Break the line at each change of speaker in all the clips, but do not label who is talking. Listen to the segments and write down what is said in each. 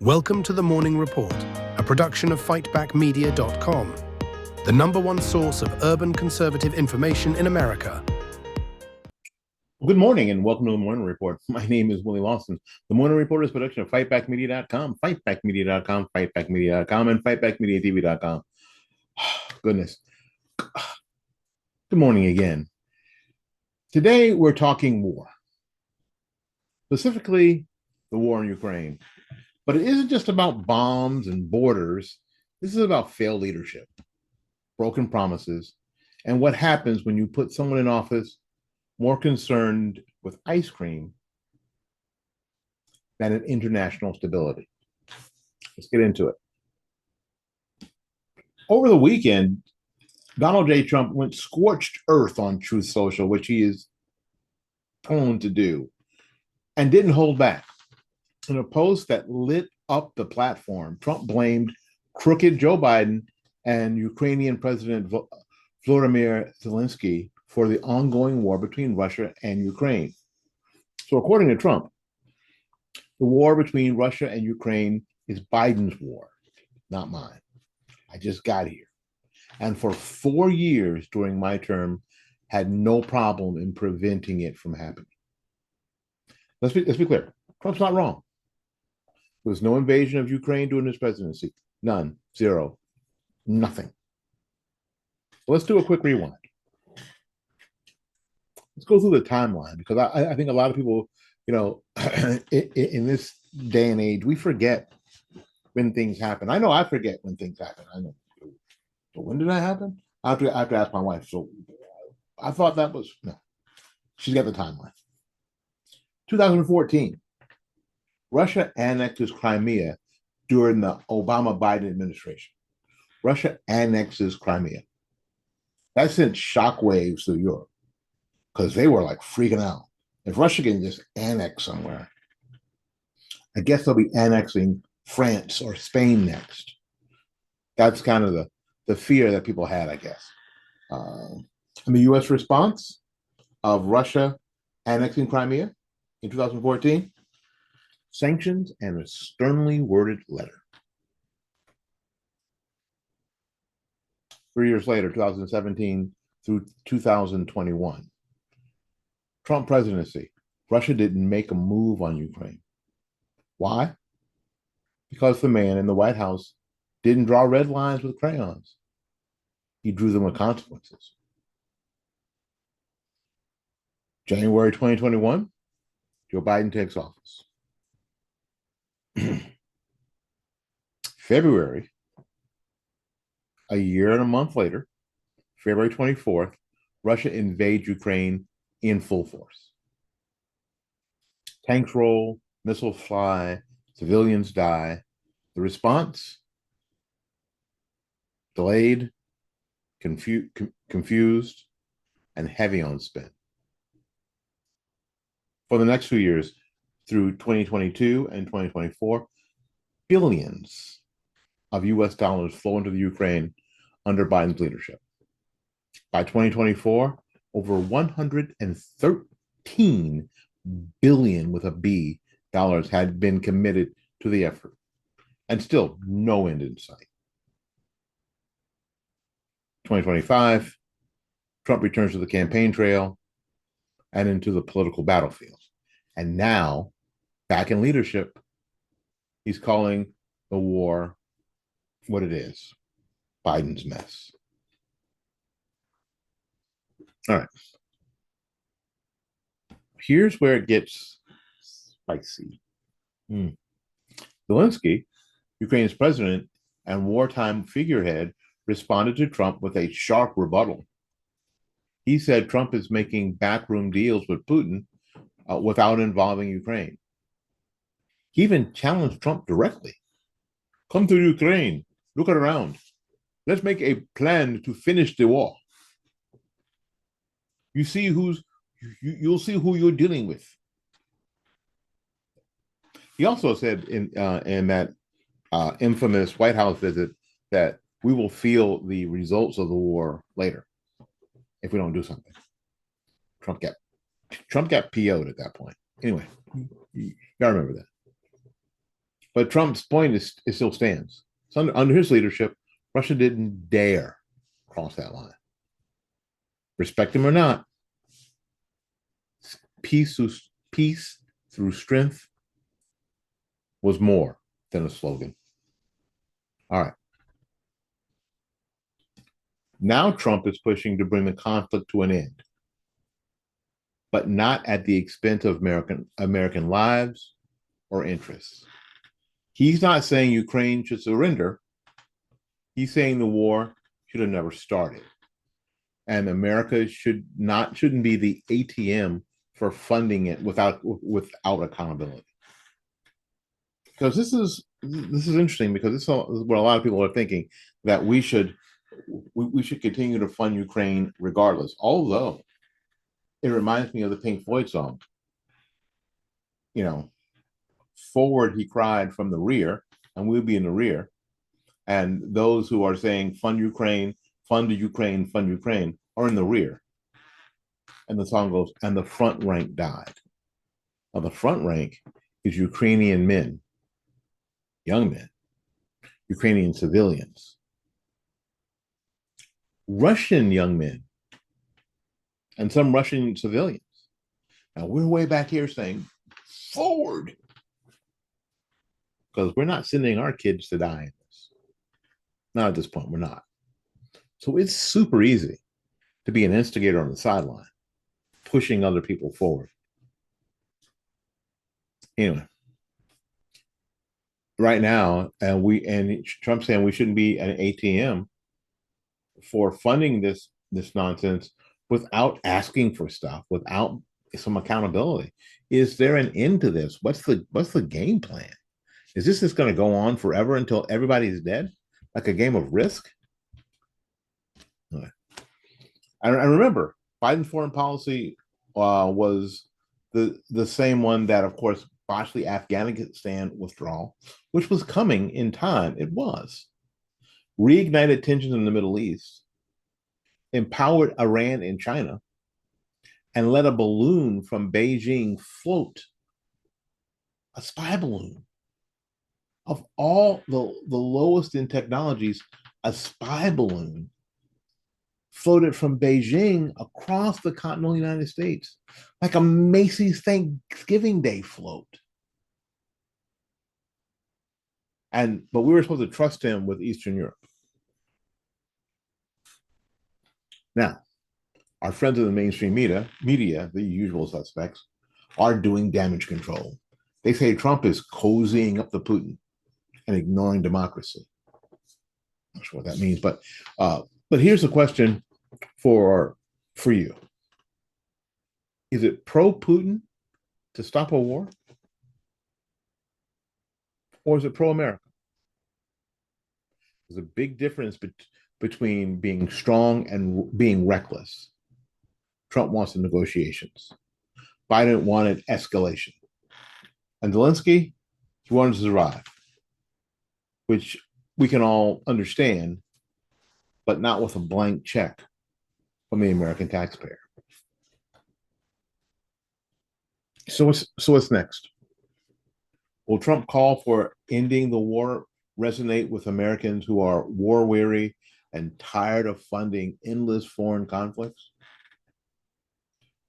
Welcome to the Morning Report, a production of FightBackMedia.com, the #1 source of urban conservative information in America.
Good morning and welcome to the Morning Report. My name is Willie Lawson. The Morning Report is a production of FightBackMedia.com, FightBackMedia.com, FightBackMedia.com, and FightBackMediaTV.com. Goodness. Good morning again. Today we're talking war, specifically the war in Ukraine. But it isn't just about bombs and borders. This is about failed leadership, broken promises, and what happens when you put someone in office more concerned with ice cream than in international stability. Let's get into it. Over the weekend, Donald J. Trump went scorched earth on Truth Social, which he is prone to do, and didn't hold back. In a post that lit up the platform, Trump blamed crooked Joe Biden and Ukrainian President Volodymyr Zelensky for the ongoing war between Russia and Ukraine. So according to Trump, the war between Russia and Ukraine is Biden's war, not mine. I just got here. And for 4 years during my term, had no problem in preventing it from happening. Let's be clear. Trump's not wrong. There was no invasion of Ukraine during his presidency. None. Zero. Nothing. So let's do a quick rewind. Let's go through the timeline, because I think a lot of people, in this day and age, we forget when things happen. I know I forget when things happen. I know. So when did that happen? I have to ask my wife. So I thought that was, no. She's got the timeline. 2014. Russia annexes Crimea during the Obama-Biden administration. Russia annexes Crimea. That sent shockwaves through Europe because they were like freaking out. If Russia can just annex somewhere, I guess they'll be annexing France or Spain next. That's kind of the fear that people had, I guess. And the U.S. response of Russia annexing Crimea in 2014? Sanctions and a sternly worded letter. 3 years later, 2017 through 2021. Trump presidency. Russia didn't make a move on Ukraine. Why? Because the man in the White House didn't draw red lines with crayons. He drew them with consequences. January 2021, Joe Biden takes office. February, a year and a month later, February 24th, Russia invades Ukraine in full force. Tanks roll, missiles fly, civilians die. The response? Delayed, confused, and heavy on spend. For the next 2 years, through 2022 and 2024, billions of US dollars flow into the Ukraine under Biden's leadership. By 2024, over 113 billion with a B dollars had been committed to the effort, and still no end in sight. 2025, Trump returns to the campaign trail and into the political battlefield. And now, back in leadership, he's calling the war what it is, Biden's mess. All right. Here's where it gets spicy. Zelensky, Ukraine's president and wartime figurehead, responded to Trump with a sharp rebuttal. He said Trump is making backroom deals with Putin without involving Ukraine. He even challenged Trump directly. Come to Ukraine, look around. Let's make a plan to finish the war. You'll see who you're dealing with. He also said in that infamous White House visit that we will feel the results of the war later if we don't do something. Trump got PO'd at that point. Anyway, you gotta remember that. But Trump's point is still stands. So under his leadership, Russia didn't dare cross that line. Respect him or not, peace through strength was more than a slogan. All right. Now Trump is pushing to bring the conflict to an end, but not at the expense of American lives or interests. He's not saying Ukraine should surrender. He's saying the war should have never started. And America shouldn't be the ATM for funding it without accountability. Because this is interesting, because this is what a lot of people are thinking, that we should continue to fund Ukraine regardless. Although it reminds me of the Pink Floyd song. You know, forward he cried from the rear, and we'll be in the rear. And those who are saying fund Ukraine, fund Ukraine, fund Ukraine are in the rear. And the song goes, and the front rank died. Now, the front rank is Ukrainian men, young men, Ukrainian civilians, Russian young men, and some Russian civilians. Now, we're way back here saying, forward, because we're not sending our kids to die in this. Not at this point, we're not. So it's super easy to be an instigator on the sideline, pushing other people forward. Anyway, right now, and Trump's saying we shouldn't be an ATM for funding this nonsense without asking for stuff, without some accountability. Is there an end to this? What's the game plan? Is this just going to go on forever until everybody's dead, like a game of Risk? I remember Biden's foreign policy was the same one that, of course, botched the Afghanistan withdrawal, which was coming in time. It was. Reignited tensions in the Middle East, empowered Iran and China, and let a balloon from Beijing float, a spy balloon. Of all the lowest in technologies, a spy balloon floated from Beijing across the continental United States, like a Macy's Thanksgiving Day float. But we were supposed to trust him with Eastern Europe. Now, our friends in the mainstream media, the usual suspects, are doing damage control. They say Trump is cozying up to Putin and ignoring democracy. Not sure what that means, but here's a question for you. Is it pro-Putin to stop a war? Or is it pro-America? There's a big difference between being strong and being reckless. Trump wants the negotiations. Biden wanted escalation. And Zelensky, he wanted to survive, which we can all understand, but not with a blank check from the American taxpayer. So what's next? Will Trump call for ending the war resonate with Americans who are war weary and tired of funding endless foreign conflicts?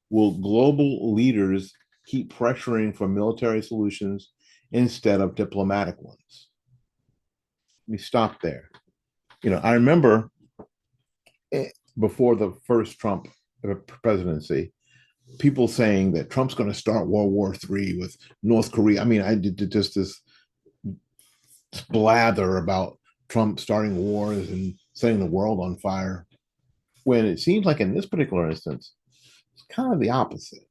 Will global leaders keep pressuring for military solutions instead of diplomatic ones? Let me stop there. I remember before the first Trump presidency, people saying that Trump's going to start World War III with North Korea. I mean, I did just this blather about Trump starting wars and setting the world on fire, when it seems like in this particular instance, it's kind of the opposite.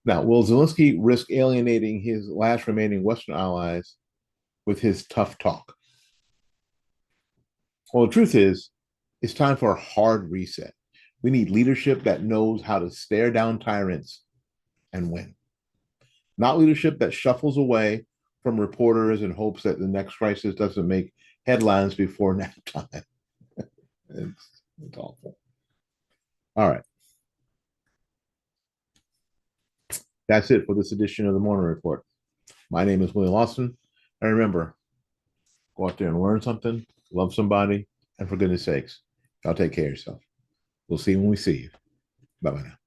Now, will Zelensky risk alienating his last remaining Western allies with his tough talk? Well, the truth is, it's time for a hard reset. We need leadership that knows how to stare down tyrants and win. Not leadership that shuffles away from reporters in hopes that the next crisis doesn't make headlines before nap time. It's awful. All right. That's it for this edition of the Morning Report. My name is William Lawson. And remember, go out there and learn something, love somebody, and for goodness sakes, y'all take care of yourself. We'll see you when we see you. Bye bye now.